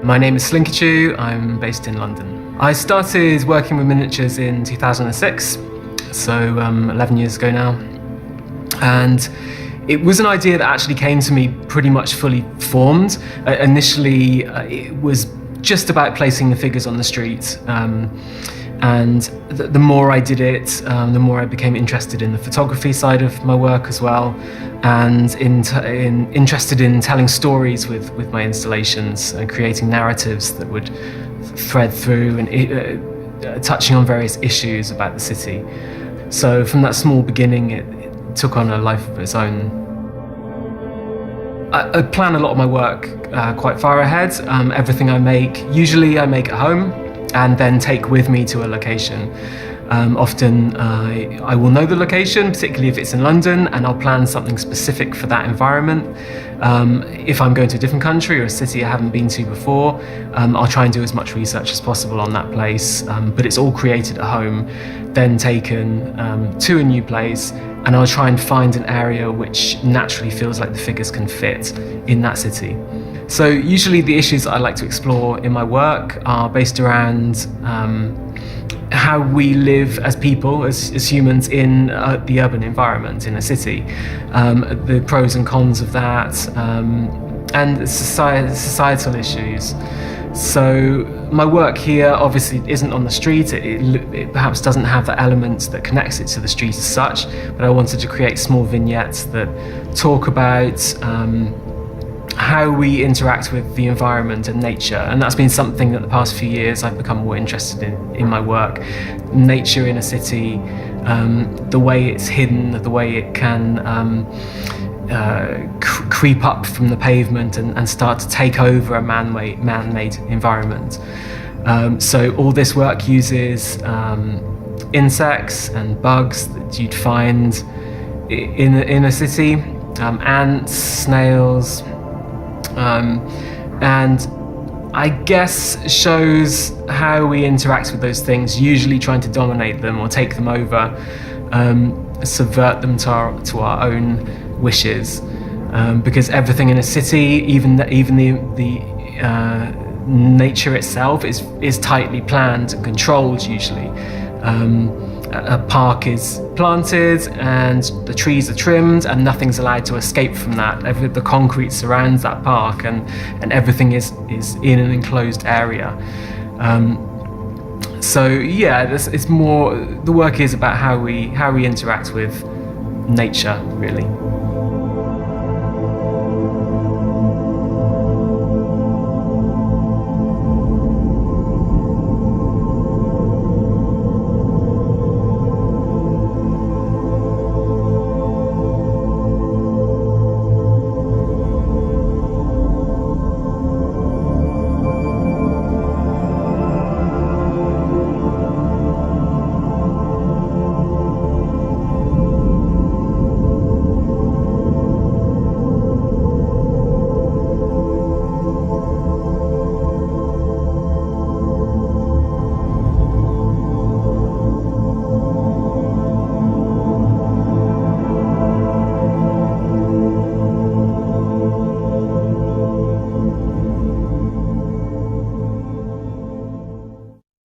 My name is Slinkachu, I'm based in London. I started working with miniatures in 2006, so 11 years ago now. And it was an idea that actually came to me pretty much fully formed. Initially, it was just about placing the figures on the street. And the more I did it, the more I became interested in the photography side of my work as well, and interested in telling stories with my installations and creating narratives that would thread through and touching on various issues about the city. So from that small beginning, it took on a life of its own. I plan a lot of my work quite far ahead. Everything I make, usually I make at home and then take with me to a location. Often I will know the location, particularly if it's in London, and I'll plan something specific for that environment. If I'm going to a different country or a city I haven't been to before, I'll try and do as much research as possible on that place, but it's all created at home, then taken to a new place, and I'll try and find an area which naturally feels like the figures can fit in that city. So usually the issues that I like to explore in my work are based around how we live as people, as humans in the urban environment, in a city, the pros and cons of that, and societal issues. So my work here obviously isn't on the street, it perhaps doesn't have the element that connects it to the street as such, but I wanted to create small vignettes that talk about how we interact with the environment and nature, and that's been something that the past few years I've become more interested in my work. Nature in a city, the way it's hidden, the way it can creep up from the pavement and start to take over a man-made environment. So all this work uses insects and bugs that you'd find in a city, ants, snails, and I guess shows how we interact with those things, usually trying to dominate them or take them over, subvert them to our own wishes, because everything in a city, even the nature itself is tightly planned and controlled usually. A park is planted and the trees are trimmed and nothing's allowed to escape from that. The concrete surrounds that park and everything is in an enclosed area. So yeah, it's more, the work is about how we interact with nature, really.